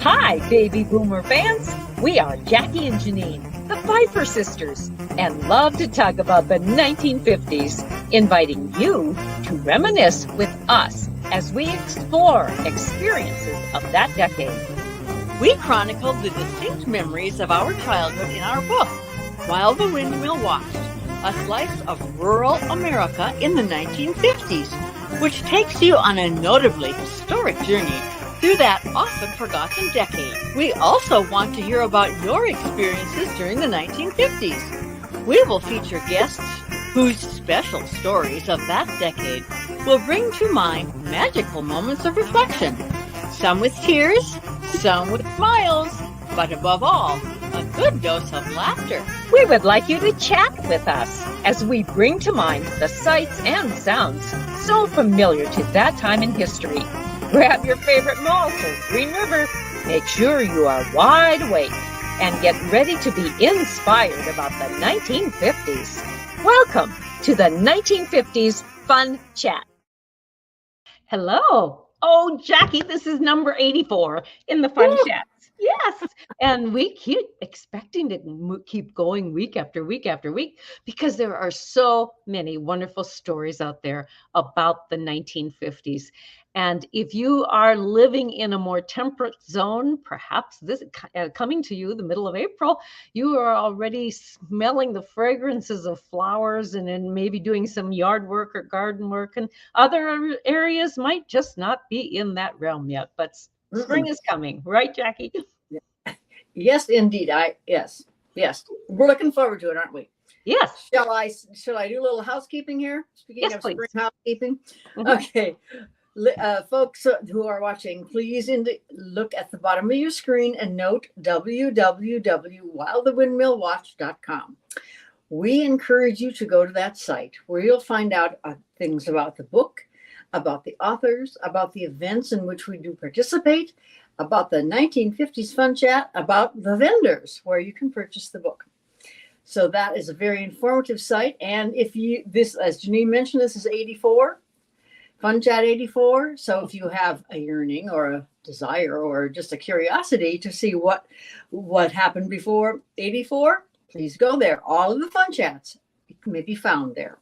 Hi, baby boomer fans. We are Jackie and Janine, the Pfeiffer sisters, and love to talk about the 1950s, inviting you to reminisce with us as we explore experiences of that decade. We chronicle the distinct memories of our childhood in our book, While the Windmill Watched, a slice of rural America in the 1950s, which takes you on a notably historic journey through that often forgotten decade. We also want to hear about your experiences during the 1950s. We will feature guests whose special stories of that decade will bring to mind magical moments of reflection, some with tears, some with smiles, but above all, a good dose of laughter. We would like you to chat with us as we bring to mind the sights and sounds so familiar to that time in history. Grab your favorite malt or Green River. Make sure you are wide awake and get ready to be inspired about the 1950s. Welcome to the 1950s Fun Chat. Hello. Oh, Jackie, this is number 84 in the Fun Chats. Yes. And we keep expecting to keep going week after week after week because there are so many wonderful stories out there about the 1950s. And if you are living in a more temperate zone, perhaps this coming to you the middle of April, you are already smelling the fragrances of flowers and then maybe doing some yard work or garden work. And other areas might just not be in that realm yet, but spring is coming, right, Jackie? Yes, indeed. Yes. We're looking forward to it, aren't we? Yes. Shall I do a little housekeeping here? Speaking of please. spring housekeeping. Mm-hmm. Okay. Folks who are watching, please look at the bottom of your screen and note www.whilethewindmillwatch.com. We encourage you to go to that site where you'll find out things about the book, about the authors, about the events in which we do participate, about the 1950s Fun Chat, about the vendors where you can purchase the book. So that is a very informative site. And as Janine mentioned, this is 84. Fun Chat 84. So if you have a yearning or a desire or just a curiosity to see what happened before 84, please go there. All of the Fun Chats may be found there.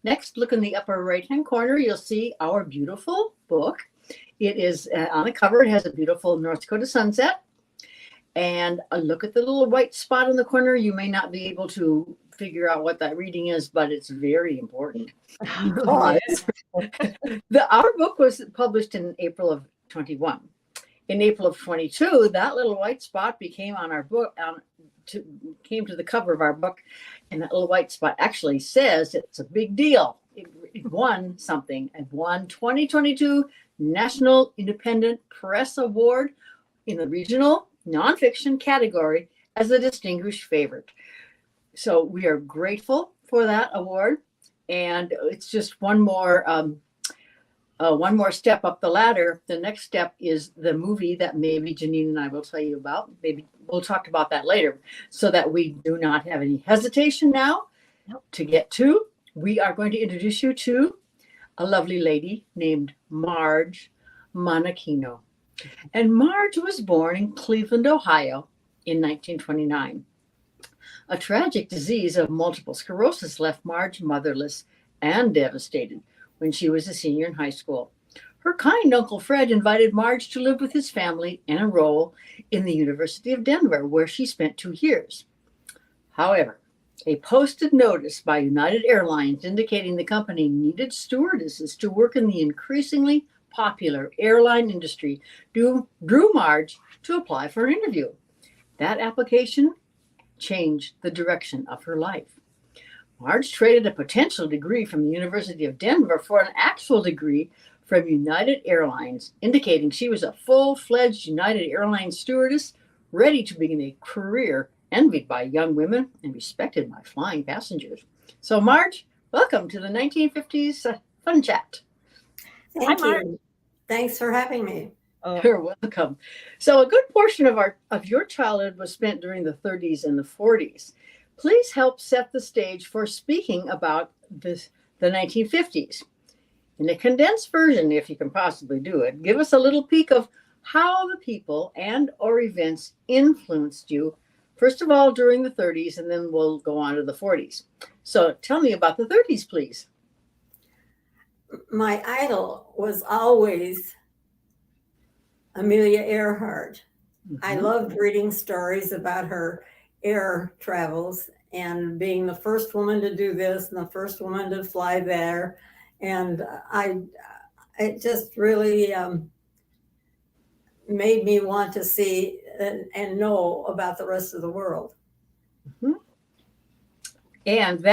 Next, look in the upper right-hand corner. You'll see our beautiful book. It is on the cover. It has a beautiful North Dakota sunset. And look at the little white spot in the corner. You may not be able to figure out what that reading is, but it's very important. Because our book was published in April of 21. In April of 22, that little white spot became on our book, came to the cover of our book, and that little white spot actually says it's a big deal. It won something. It won 2022 National Independent Press Award in the regional nonfiction category as a distinguished favorite. So we are grateful for that award, and it's just one more step up the ladder. The next step is the movie that maybe Janine and I will tell you about. Maybe we'll talk about that later, so that we do not have any hesitation now to get to. We are going to introduce you to a lovely lady named Marj Monachino. And Marj was born in Cleveland, Ohio in 1929. A tragic disease of multiple sclerosis left Marj motherless and devastated when she was a senior in high school. Her kind Uncle Fred invited Marj to live with his family and enroll in the University of Denver, where she spent 2 years. However, a posted notice by United Airlines indicating the company needed stewardesses to work in the increasingly popular airline industry drew Marj to apply for an interview. That application changed the direction of her life. Marj traded a potential degree from the University of Denver for an actual degree from United Airlines, indicating she was a full-fledged United Airlines stewardess ready to begin a career envied by young women and respected by flying passengers. So Marj, welcome to the 1950s Fun Chat. Thank you. Thanks for having me. You're welcome. So a good portion of your childhood was spent during the 30s and the 40s. Please help set the stage for speaking about the 1950s. In a condensed version, if you can possibly do it, give us a little peek of how the people and or events influenced you, first of all during the 30s, and then we'll go on to the 40s. So tell me about the 30s, please. My idol was always Amelia Earhart. I loved reading stories about her air travels and being the first woman to do this and the first woman to fly there. And it just really made me want to see and know about the rest of the world. And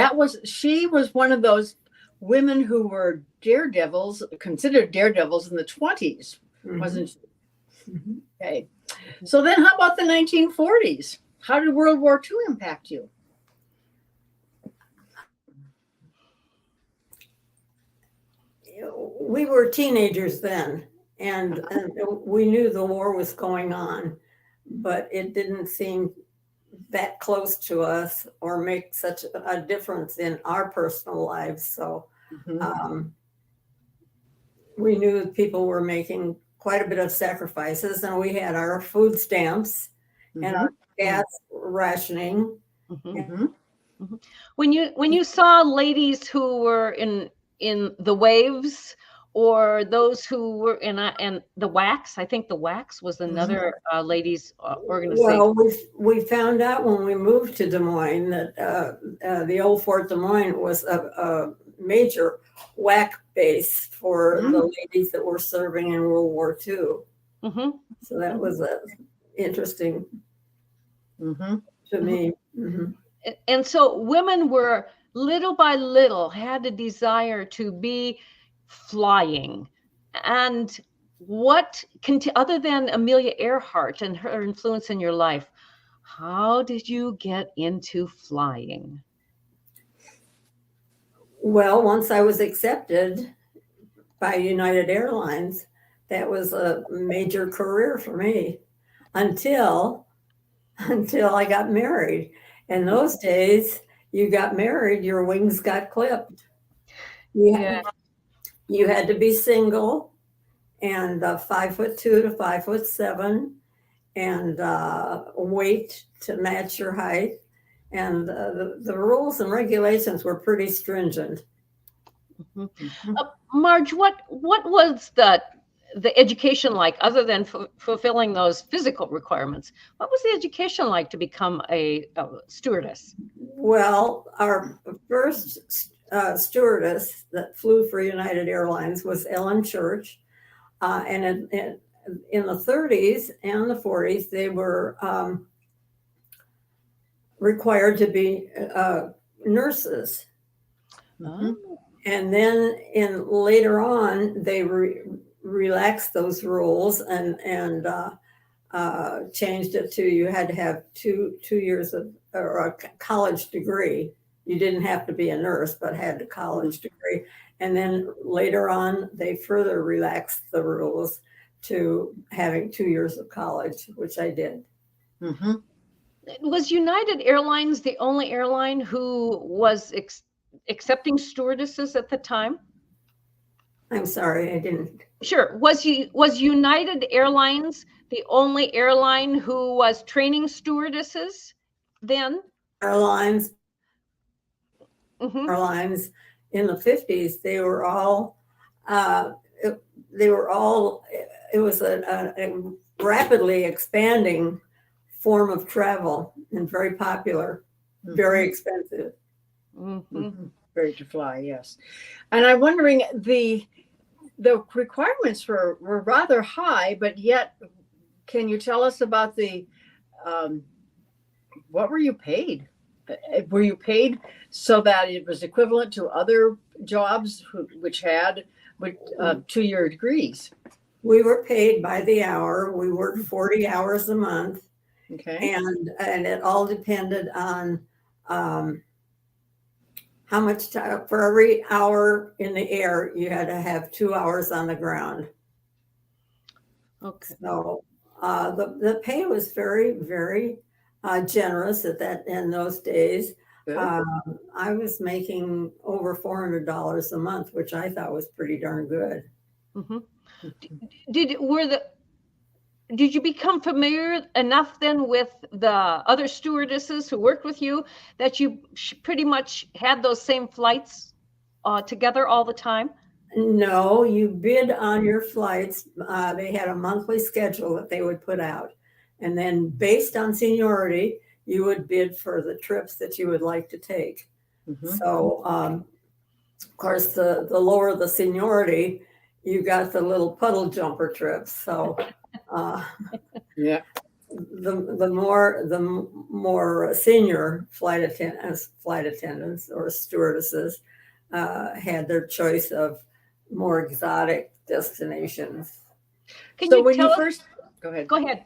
she was one of those women who were considered daredevils in the 20s, wasn't she? Okay. So then how about the 1940s? How did World War II impact you? We were teenagers then, and we knew the war was going on, but it didn't seem that close to us or make such a difference in our personal lives. So we knew people were making quite a bit of sacrifices, and we had our food stamps and our gas rationing. When you saw ladies who were in the waves, or those who were in the WACS, I think the WACS was another ladies organization. Well, we found out when we moved to Des Moines that the old Fort Des Moines was a major WAC base for the ladies that were serving in World War II. So that was interesting to me. And so women were little by little had a desire to be flying. And what other than Amelia Earhart and her influence in your life, how did you get into flying? Well, once I was accepted by United Airlines, that was a major career for me until I got married. In those days, you got married, your wings got clipped. You had to be single and 5'2" to 5'7", and weight to match your height. And the rules and regulations were pretty stringent. Marj, what was the education like, other than fulfilling those physical requirements? What was the education like to become a stewardess? Well, our first stewardess that flew for United Airlines was Ellen Church. And in the 30s and the 40s, they were required to be nurses. And then later on, they relaxed those rules and changed it to you had to have two years of or a college degree. You didn't have to be a nurse, but had a college degree. And then later on, they further relaxed the rules to having 2 years of college, which I did. Was United Airlines the only airline who was accepting stewardesses at the time? I'm sorry, I didn't. Sure. Was United Airlines the only airline who was training stewardesses then? Airlines in the 50s, they were all, it was a rapidly expanding form of travel and very popular, very expensive. Ready to fly, yes. And I'm wondering, the requirements were rather high, but yet, can you tell us about what were you paid? Were you paid so that it was equivalent to other jobs which had 2-year degrees? We were paid by the hour. We worked 40 hours a month. Okay. And it all depended on how much time. For every hour in the air, you had to have 2 hours on the ground. Okay. So the pay was very, very generous in those days. I was making over $400 a month, which I thought was pretty darn good. did you become familiar enough then with the other stewardesses who worked with you that you pretty much had those same flights together all the time? No, you bid on your flights. They had a monthly schedule that they would put out. And then based on seniority, you would bid for the trips that you would like to take. So, of course, the lower the seniority, you got the little puddle jumper trips. So, Yeah. the more senior flight attendants or stewardesses had their choice of more exotic destinations. Can So you when tell you us? first go ahead. Go ahead.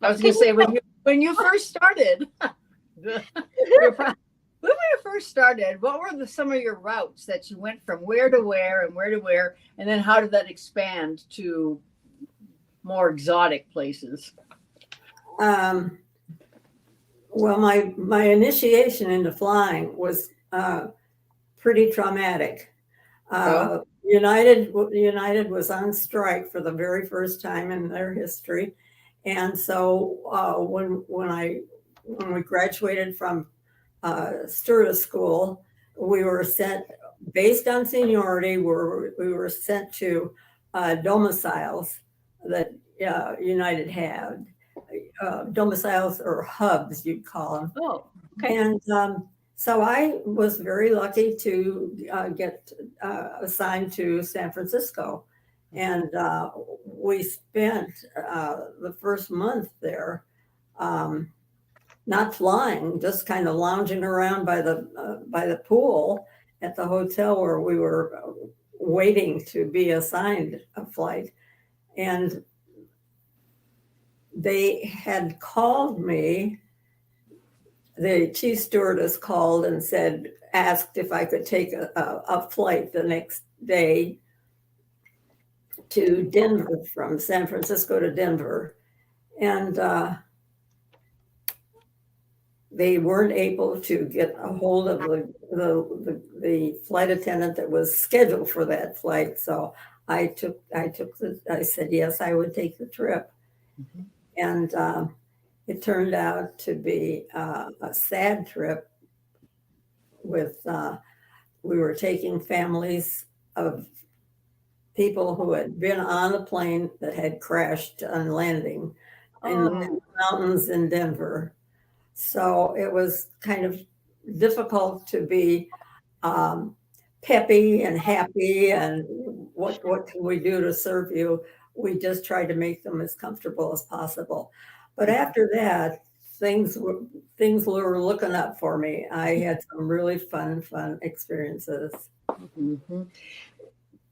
I was going to say when you first started, when you first started, what were some of your routes that you went from where to where and where to where, and then how did that expand to more exotic places? Well, my initiation into flying was pretty traumatic. United was on strike for the very first time in their history, and so when we graduated from stewardess school, we were sent based on seniority. We were sent to domiciles that United had. Domiciles or hubs, you'd call them. Oh, okay. And so I was very lucky to get assigned to San Francisco. And we spent the first month there not flying, just kind of lounging around by the pool at the hotel where we were waiting to be assigned a flight. And they had called me. The chief stewardess called and asked if I could take a flight the next day to Denver, from San Francisco to Denver. And they weren't able to get a hold of the flight attendant that was scheduled for that flight. So I said, yes, I would take the trip. And it turned out to be a sad trip. We were taking families of people who had been on a plane that had crashed on landing in the mountains in Denver. So it was kind of difficult to be peppy and happy and what can we do to serve you? We just tried to make them as comfortable as possible. But after that, things were looking up for me. I had some really fun experiences.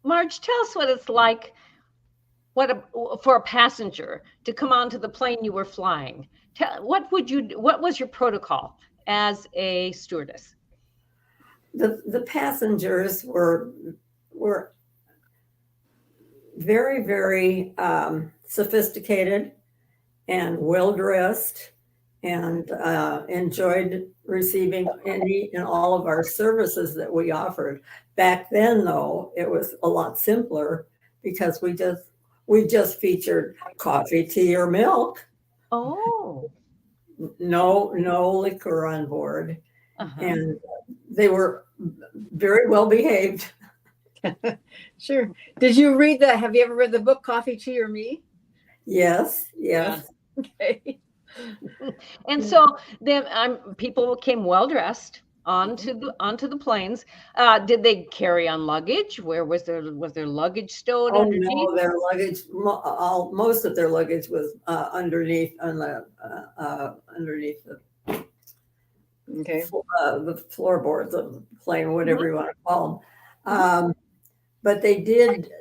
Marj, tell us what it's like for a passenger to come onto the plane you were flying. What was your protocol as a stewardess? The passengers were very, very sophisticated and well-dressed, and enjoyed receiving any and all of our services that we offered. Back then, though, it was a lot simpler because we just featured coffee, tea, or milk. Oh. No liquor on board. And they were very well behaved. Sure. Did you read have you ever read the book Coffee, Tea, or Me? Yes. Yeah. Okay. And so then people came well dressed onto the planes. Did they carry on luggage? Where was their luggage stowed underneath? No, their luggage. Most of their luggage was underneath underneath the floorboards of the plane, whatever you want to call them. But they did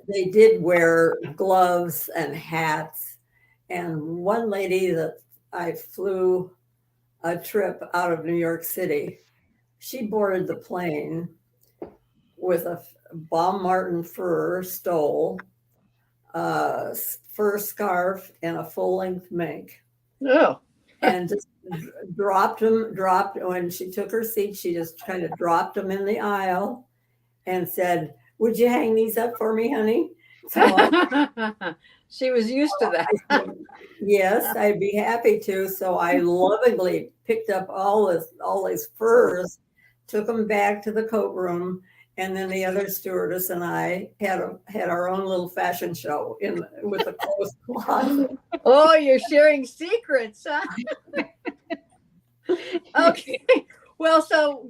wear gloves and hats. And one lady that I flew a trip out of New York City, she boarded the plane with a Baum Martin fur stole, fur scarf, and a full-length mink. Oh. And just dropped when she took her seat, she just kind of dropped them in the aisle and said, "Would you hang these up for me, honey?" So She was used to that. I said, yes, I'd be happy to. So I lovingly picked up all these furs, took them back to the coat room, and then the other stewardess and I had our own little fashion show with the clothes closet. Oh, you're sharing secrets, huh? Okay. Well, so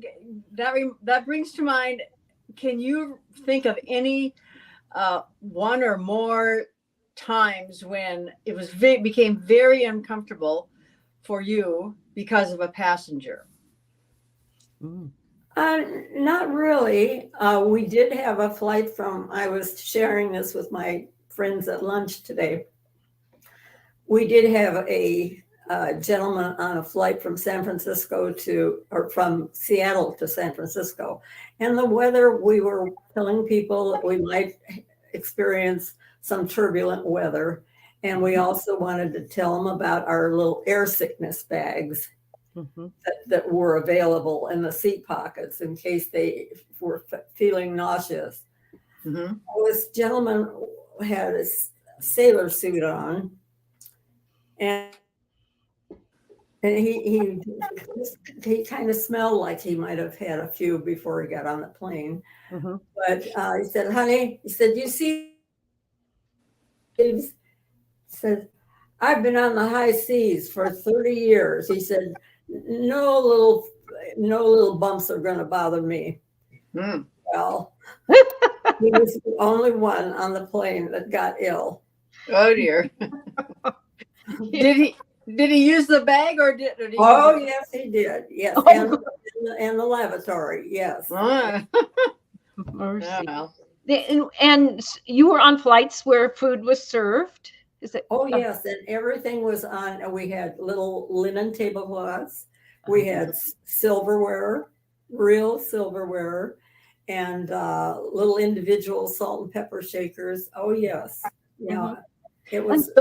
that brings to mind, can you think of any one or more times when it was became very uncomfortable for you because of a passenger? Not really. We did have a flight I was sharing this with my friends at lunch today. We did have a gentleman on a flight from from Seattle to San Francisco. And the weather, we were telling people that we might experience some turbulent weather. And we also wanted to tell them about our little air sickness bags that were available in the seat pockets in case they were feeling nauseous. This gentleman had a sailor suit on, and he kind of smelled like he might have had a few before he got on the plane. But he said, honey, he said, you see, he said, I've been on the high seas for 30 years. He said, no little bumps are going to bother me. Well, he was the only one on the plane that got ill. Oh dear. Did he use the bag or did he? Oh, yes, he did. Yes, and the lavatory. Yes. Mercy. Well. And you were on flights where food was served? Is it? Oh, yes, and everything was on. We had little linen tablecloths. We had silverware, real silverware, and little individual salt and pepper shakers. Oh, yes. Yeah. It was.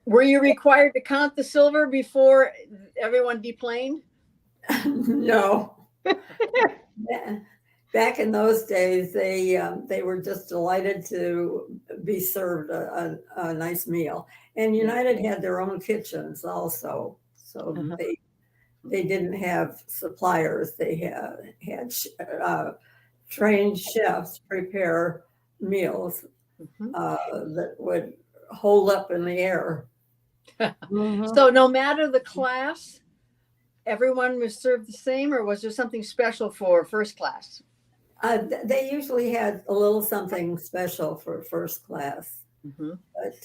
Were you required to count the silver before everyone deplaned? No. Back in those days, they were just delighted to be served a nice meal. And United had their own kitchens also, so they didn't have suppliers. They had trained chefs prepare meals that would hold up in the air. So no matter the class, everyone was served the same, or was there something special for first class? They usually had a little something special for first class, but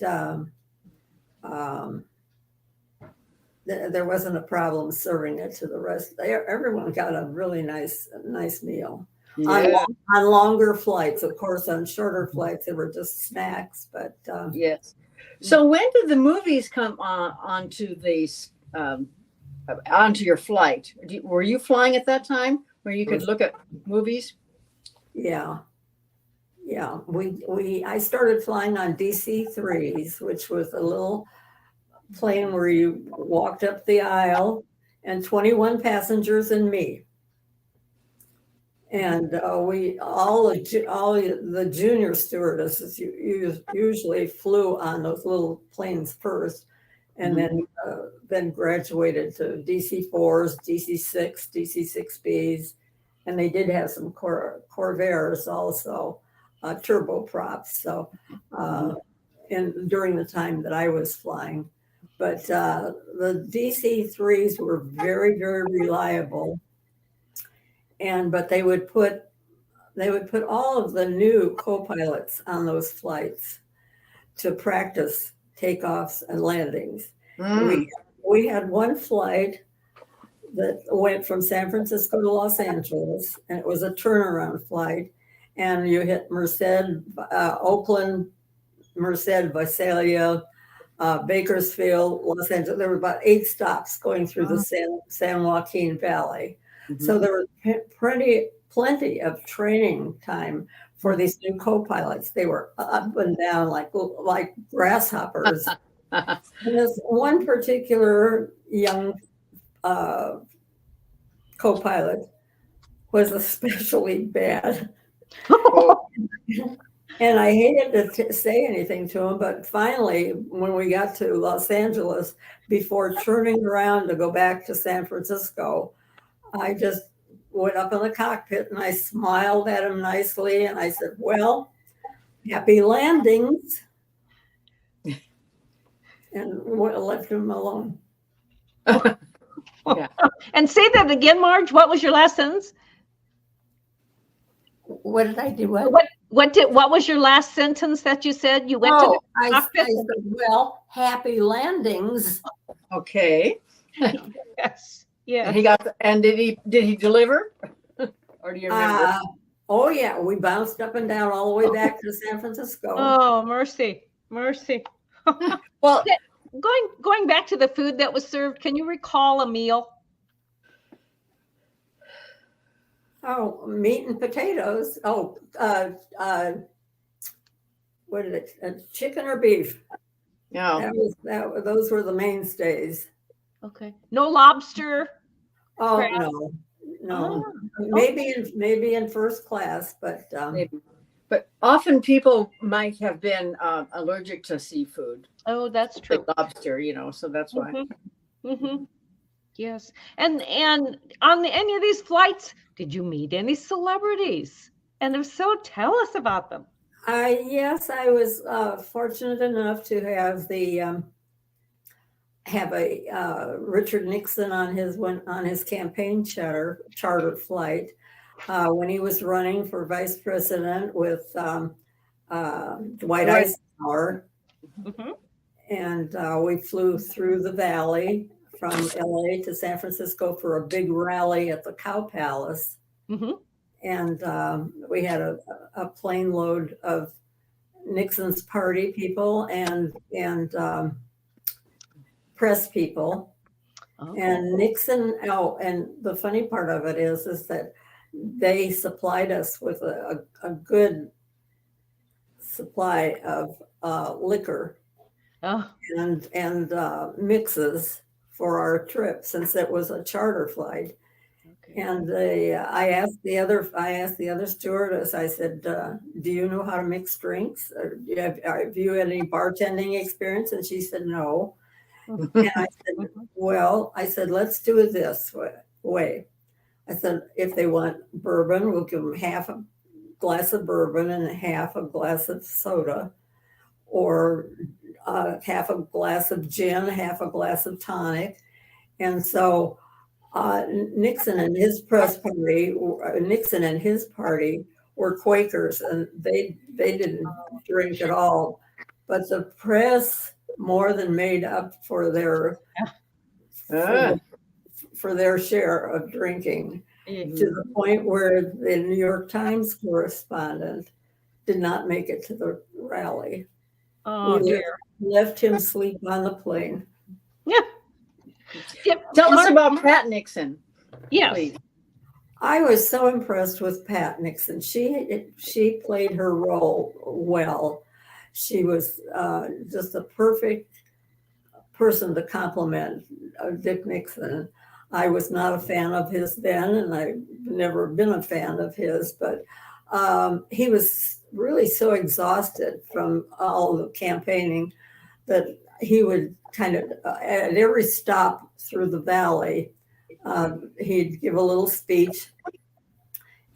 there wasn't a problem serving it to the rest. Everyone got a really nice meal. Yeah. On longer flights, of course. On shorter flights, they were just snacks. But yes. So when did the movies come onto your flight? Were you flying at that time where you could look at movies? Yeah. I started flying on DC-3s, which was a little plane where you walked up the aisle, and 21 passengers and me. And we all the junior stewardesses usually flew on those little planes first, and then graduated to DC-4s, DC-6, DC-6Bs, and they did have some Corvairs also, turboprops. So, and during the time that I was flying, but the DC-3s were very, very reliable. But they would put all of the new co-pilots on those flights to practice takeoffs and landings. We had one flight that went from San Francisco to Los Angeles, and it was a turnaround flight. And you hit Oakland, Merced, Visalia, Bakersfield, Los Angeles. There were about 8 stops going through the San Joaquin Valley. So there was plenty of training time for these new co-pilots. They were up and down like grasshoppers. And this one particular young co-pilot was especially bad. And I hated to say anything to him, but finally, when we got to Los Angeles, before turning around to go back to San Francisco, I just went up in the cockpit and I smiled at him nicely and I said, "Well, happy landings," and left him alone. Yeah. And say that again, Marj. What was your last sentence? What did I do? What was your last sentence that you said? You went to the I cockpit? said, "Well, happy landings." Okay. Yes. Yeah. He got and did he deliver? Or do you remember? Oh yeah, we bounced up and down all the way back to San Francisco. Oh, mercy. Mercy. Well, Going back to the food that was served, can you recall a meal? Oh, meat and potatoes. Oh, what is it? Chicken or beef? yeah. Those were the mainstays. Okay. No lobster? Oh Crab? no. Oh, Maybe in first class, but Maybe. But often people might have been allergic to seafood, oh, that's true. like lobster, so that's why. Mm-hmm. Yes. And on any of these flights, did you meet any celebrities? And if so, tell us about them. Yes, I was fortunate enough to have a Richard Nixon on his campaign charter flight when he was running for vice president with Dwight Eisenhower, Mm-hmm. and we flew through the valley from LA to San Francisco for a big rally at the Cow Palace. Mm-hmm. And we had a plane load of Nixon's party people and press people. Oh. And Nixon, and the funny part of it is that they supplied us with a good supply of liquor Oh. and mixes for our trip, since it was a charter flight. Okay. And I asked the other stewardess, I said, "Do you know how to mix drinks? Have you had any bartending experience?" And she said, "No." And I said, "Well," I said, "let's do it this way." I said, "If they want bourbon, we'll give them half a glass of bourbon and half a glass of soda, or half a glass of gin, half a glass of tonic." And so Nixon and his party were Quakers, and they didn't drink at all. But the press more than made up for their share of drinking, to the point where the New York Times correspondent did not make it to the rally. Oh, dear. Left him sleep on the plane. Yeah. Tell us about Pat Nixon. Yes. Please. I was so impressed with Pat Nixon. She played her role well. She was just a perfect person to compliment Dick Nixon. I was not a fan of his then, and I've never been a fan of his, but he was really so exhausted from all the campaigning that he would kind of, at every stop through the valley, he'd give a little speech,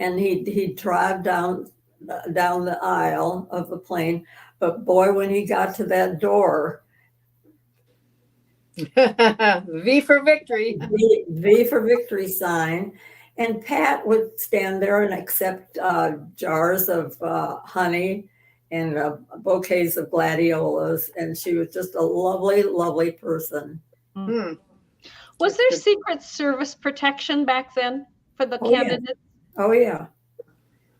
and he'd drive down the aisle of the plane. But boy, when he got to that door, V for victory. V for victory sign. And Pat would stand there and accept jars of honey and bouquets of gladiolas. And she was just a lovely, lovely person. Hmm. Was there Secret Service protection back then for the candidates? Yeah. Oh, yeah.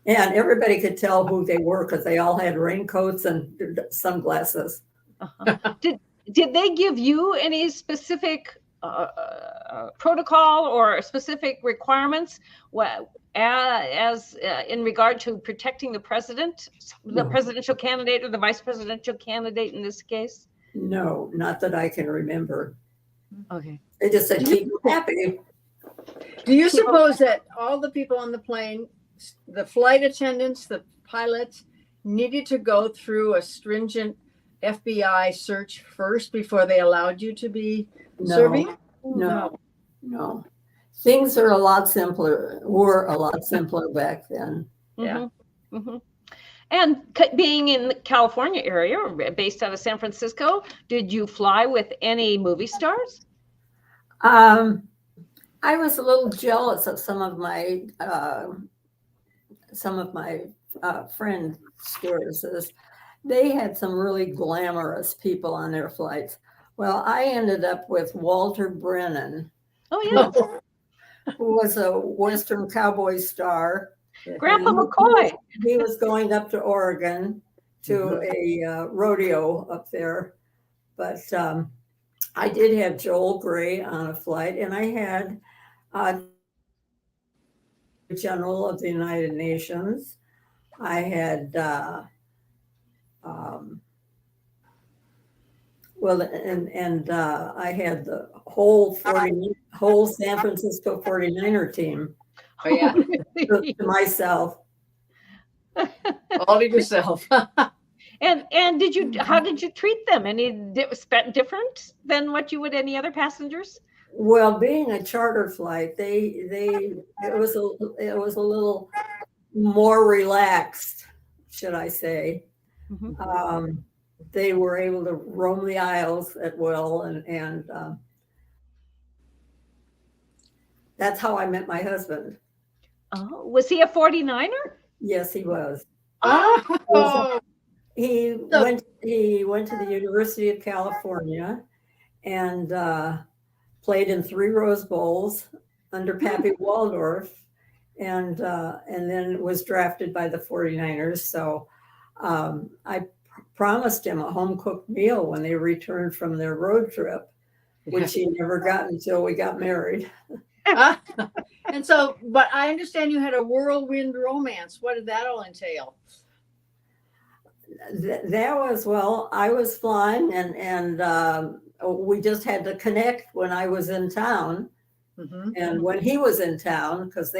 And everybody could tell who they were because they all had raincoats and sunglasses. Uh-huh. Did they give you any specific protocol or specific requirements as in regard to protecting the president, the presidential candidate, or the vice presidential candidate in this case? No, not that I can remember. Okay. They just said, keep them happy. Do you suppose that all the people on the plane, the flight attendants, the pilots, needed to go through a stringent FBI search first before they allowed you to be serving? No. Things are were a lot simpler back then. Yeah. And being in the California area, based out of San Francisco, did you fly with any movie stars? I was a little jealous of some of my friend stewardesses. They had some really glamorous people on their flights. Well, I ended up with Walter Brennan. Oh, yes. Who was a Western cowboy star. Grandpa McCoy. He was going up to Oregon to a rodeo up there. But I did have Joel Gray on a flight, and I had the General of the United Nations. I had I had the whole San Francisco 49er team. Oh, yeah. To myself. All to yourself. And how did you treat them? Any different than what you would any other passengers? Well, being a charter flight, it was a little more relaxed, should I say. They were able to roam the aisles at will, and that's how I met my husband. Oh, was he a 49er? Yes, he was. Oh. He went to the University of California and played in 3 Rose Bowls under Pappy Waldorf, and then was drafted by the 49ers. So I promised him a home-cooked meal when they returned from their road trip, which he never got until we got married. And so, but I understand you had a whirlwind romance. What did that all entail? That was, well, I was flying, and we just had to connect when I was in town. And when he was in town, because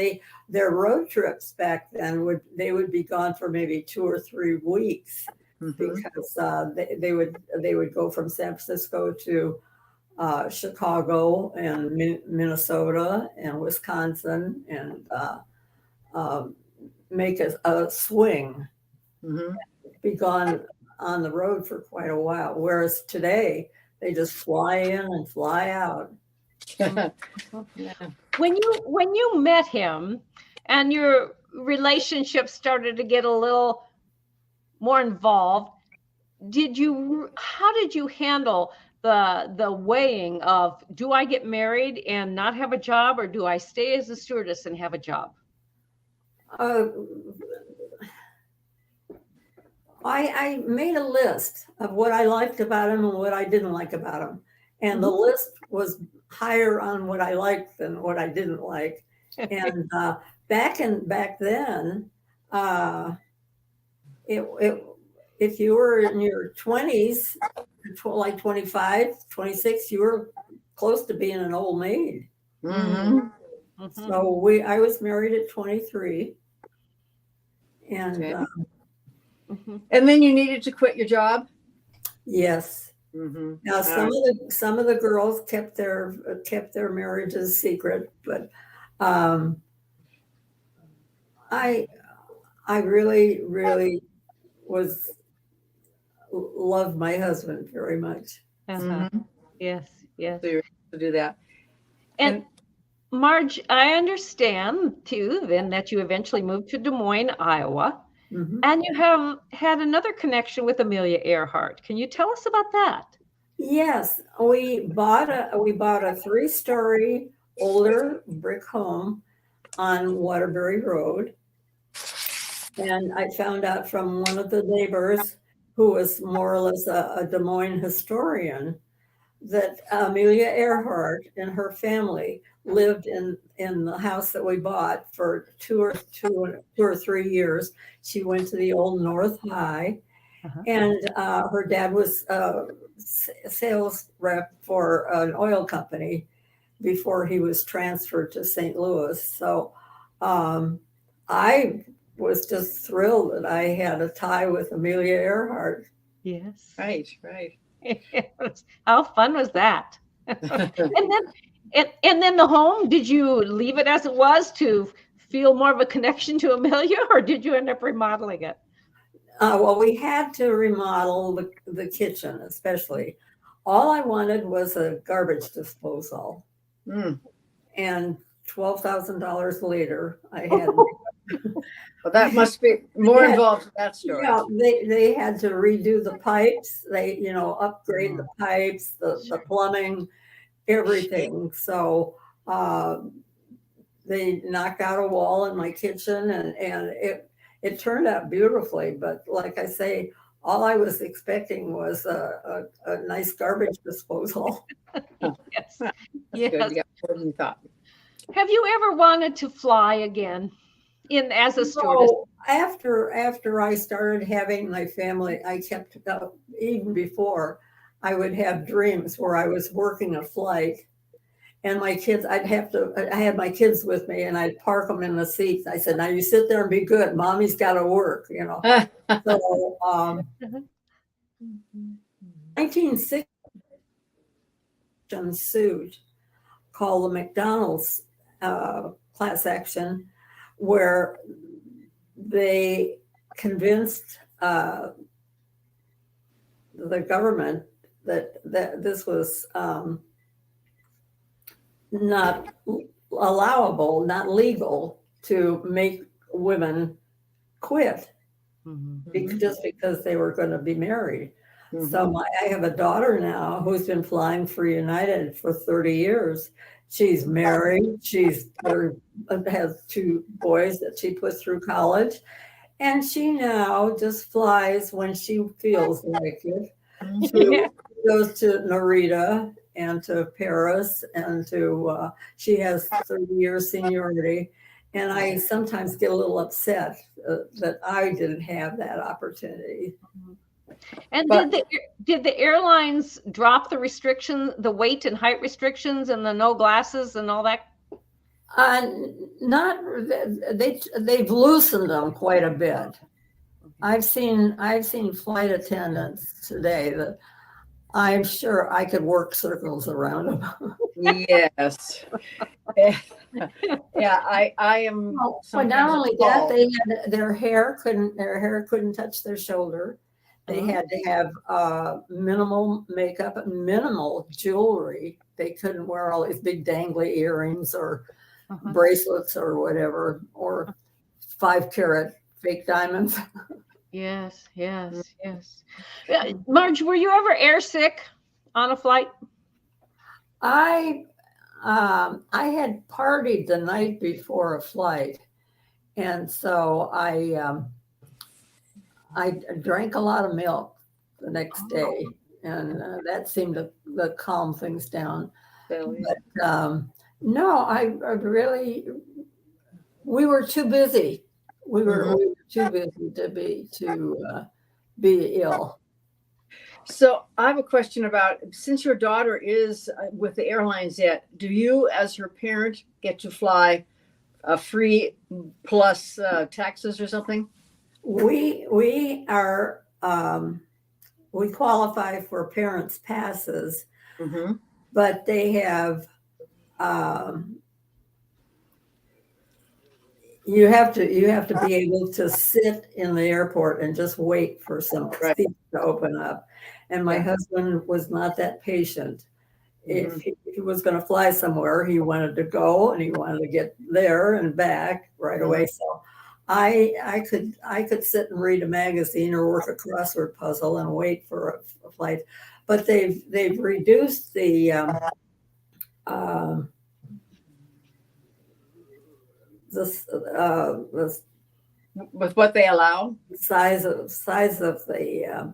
their road trips back then would be gone for maybe 2 or 3 weeks, because they would go from San Francisco to Chicago and Minnesota and Wisconsin, and make a swing, be gone on the road for quite a while. Whereas today they just fly in and fly out. When you met him and your relationship started to get a little more involved, how did you handle the weighing of, do I get married and not have a job, or do I stay as a stewardess and have a job? I made a list of what I liked about him and what I didn't like about him. And the list was higher on what I liked than what I didn't like. And back then, if you were in your 20s, like 25, 26, you were close to being an old maid. So I was married at 23. And and then you needed to quit your job? Yes. Now some of the girls kept their marriages secret, but I really loved my husband very much. Yes. So you were able to do that. And Marj, I understand too then that you eventually moved to Des Moines, Iowa. And you have had another connection with Amelia Earhart. Can you tell us about that? Yes, we bought a 3-story older brick home on Waterbury Road, and I found out from one of the neighbors, who was more or less a Des Moines historian, that Amelia Earhart and her family lived in the house that we bought for 2 or 3 years. She went to the old North High, and her dad was a sales rep for an oil company before he was transferred to St. Louis. So I was just thrilled that I had a tie with Amelia Earhart. Yes. Right, right. How fun was that? And then the home, did you leave it as it was to feel more of a connection to Amelia, or did you end up remodeling it? Well, we had to remodel the kitchen, especially. All I wanted was a garbage disposal. Mm. And $12,000 later, I had. Well, that must be more involved with that story. Yeah, they had to redo the pipes. They, upgrade the pipes, the plumbing, everything. So they knocked out a wall in my kitchen, and it turned out beautifully. But like I say, all I was expecting was a nice garbage disposal. Yes. That's Yes. good. You got more than you thought. Have you ever wanted to fly again as a stewardess? So after I started having my family, I kept even before, I would have dreams where I was working a flight, and my kids, I had my kids with me, and I'd park them in the seats. I said, "Now you sit there and be good. Mommy's got to work," So 1960 suit called the McDonald's class action, where they convinced the government that this was not allowable, not legal to make women quit just because they were going to be married. Mm-hmm. So I have a daughter now who's been flying for United for 30 years. She's married. She has 2 boys that she put through college. And she now just flies when she feels like it. She goes to Narita and to Paris and to, she has 30 years seniority. And I sometimes get a little upset that I didn't have that opportunity. And did the airlines drop the restriction, the weight and height restrictions, and the no glasses and all that? They've loosened them quite a bit. I've seen flight attendants today that I'm sure I could work circles around them. Yes. Yeah, I am. But not only that, they had their hair couldn't touch their shoulder. They had to have minimal makeup and minimal jewelry. They couldn't wear all these big dangly earrings or bracelets or whatever, or 5-carat fake diamonds. Yes. Marj, were you ever airsick on a flight? I had partied the night before a flight, and so I drank a lot of milk the next day, and that seemed to calm things down. But no, I really, we were too busy. We were too busy to be ill. So I have a question about, since your daughter is with the airlines yet, do you as her parent get to fly free plus taxes or something? We are we qualify for parents' passes, but they have you have to be able to sit in the airport and just wait for some seats to open up. And my husband was not that patient. If he was going to fly somewhere, he wanted to go and he wanted to get there and back right away. So I could sit and read a magazine or work a crossword puzzle and wait for a flight. But they've reduced the with what they allow, size of the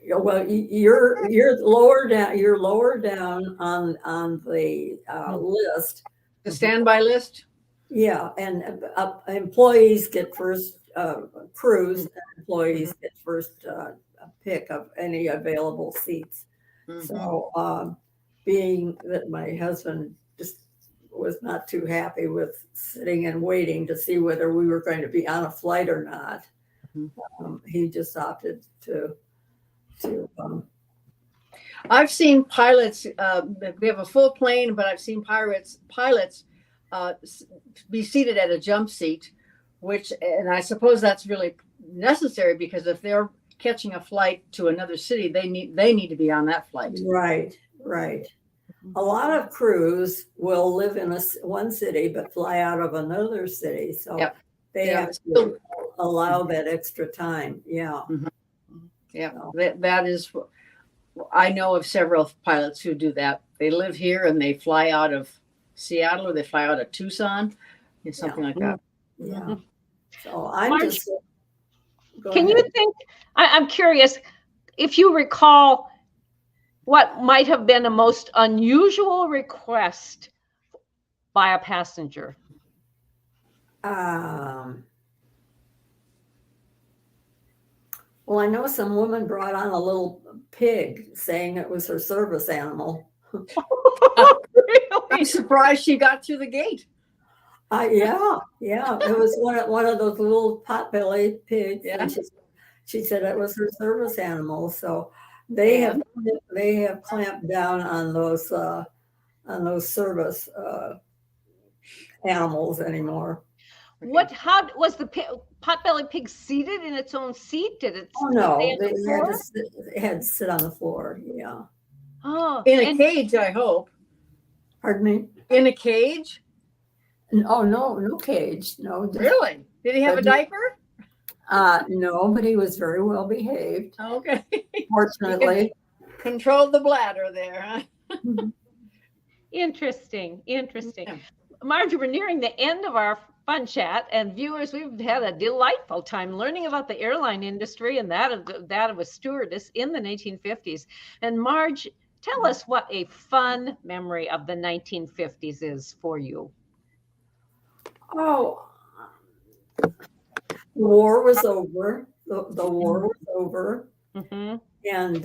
well, you're lower down on the list, the standby list. Yeah, and employees get first cruise, and employees get first pick of any available seats. So being that my husband just was not too happy with sitting and waiting to see whether we were going to be on a flight or not. He just opted to I've seen pilots, we have a full plane, but I've seen pilots be seated at a jump seat, and I suppose that's really necessary because if they're catching a flight to another city, they need to be on that flight. Right. A lot of crews will live in one city but fly out of another city, so they have to allow that extra time. Yeah. Yeah, that is. I know of several pilots who do that. They live here and they fly out of Seattle or they fly out of Tucson, something like that. Yeah. So I'm Marj, just. Can you think? I'm curious if you recall what might have been a most unusual request by a passenger. Well, I know some woman brought on a little pig saying it was her service animal. Really? I'm surprised she got through the gate. Yeah. It was one of those little potbelly pigs. Yeah. She said it was her service animal. So they have clamped down on those service animals anymore. How was the potbelly pig seated in its own seat? Did it? Oh no, they had to sit on the floor. Yeah. Oh, in a cage, I hope. Pardon me? In a cage? Oh no cage. No. Really? Did he have a diaper? No, but he was very well behaved. Okay. Fortunately. Controlled the bladder there, huh? Interesting. Yeah. Marjorie, we're nearing the end of our fun chat, and viewers, we've had a delightful time learning about the airline industry and that of a stewardess in the 1950s. And Marj, tell us what a fun memory of the 1950s is for you. Oh, the war was over. The war was over, and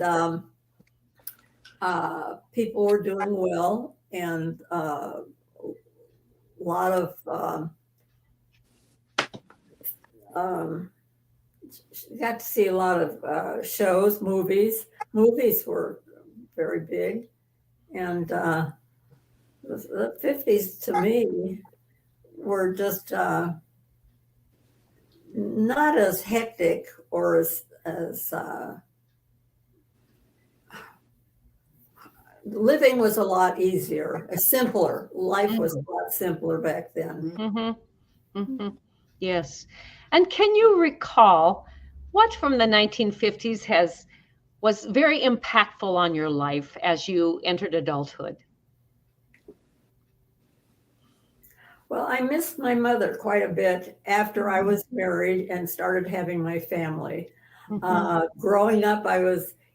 people were doing well, and a lot of got to see a lot of shows, movies. Movies were very big, and the 50s to me were just not as hectic or as living was a lot easier, simpler. Life was a lot simpler back then. Yes. And can you recall what from the 1950s was very impactful on your life as you entered adulthood? Well, I missed my mother quite a bit after I was married and started having my family. Growing up,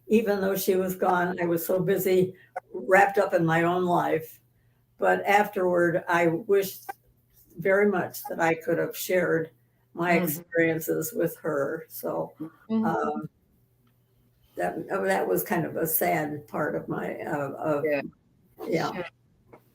even though she was gone, I was so busy, wrapped up in my own life. But afterward, I wished very much that I could have shared my experiences with her. So that was kind of a sad part of my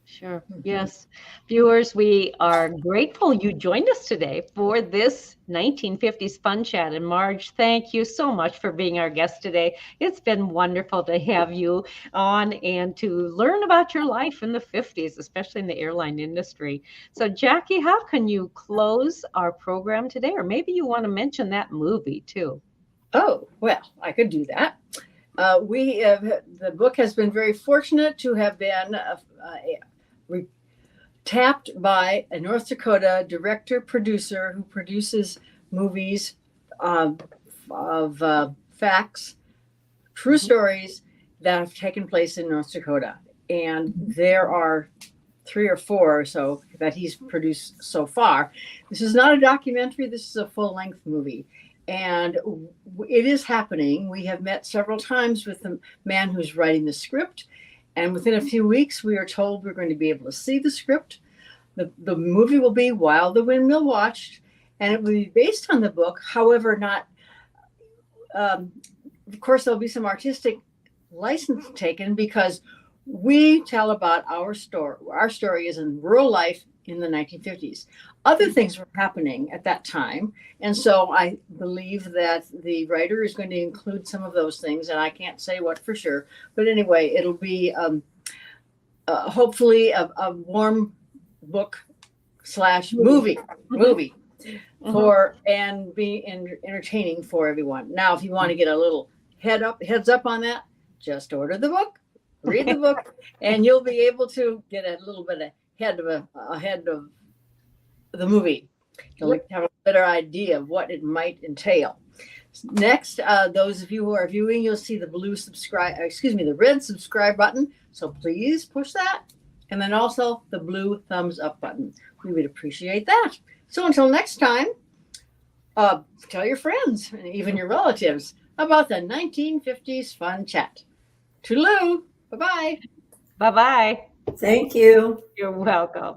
Sure. Yes. Viewers, we are grateful you joined us today for this 1950s fun chat. And Marj, thank you so much for being our guest today. It's been wonderful to have you on and to learn about your life in the 50s, especially in the airline industry. So Jackie, how can you close our program today? Or maybe you want to mention that movie too. Oh, well, I could do that. The book has been very fortunate to have been tapped by a North Dakota director producer who produces movies of facts, true stories that have taken place in North Dakota. And there are 3 or 4 or so that he's produced so far. This is not a documentary. This is a full-length movie. And it is happening. We have met several times with the man who's writing the script. And within a few weeks, we are told we're going to be able to see the script. The movie will be While the Windmill Watched, and it will be based on the book. However, not, of course, there'll be some artistic license taken because We tell about our story. Our story is in rural life in the 1950s. Other things were happening at that time. And so I believe that the writer is going to include some of those things. And I can't say what for sure. But anyway, it'll be hopefully a warm book / movie for and be entertaining for everyone. Now, if you want to get a little heads up on that, just order the book, read the book, and you'll be able to get a little bit ahead of the movie. You'll have a better idea of what it might entail. Next, those of you who are viewing, you'll see the the red subscribe button. So please push that. And then also the blue thumbs up button. We would appreciate that. So until next time, tell your friends and even your relatives about the 1950s fun chat. Toodaloo. Bye-bye. Bye-bye. Thank you. You're welcome.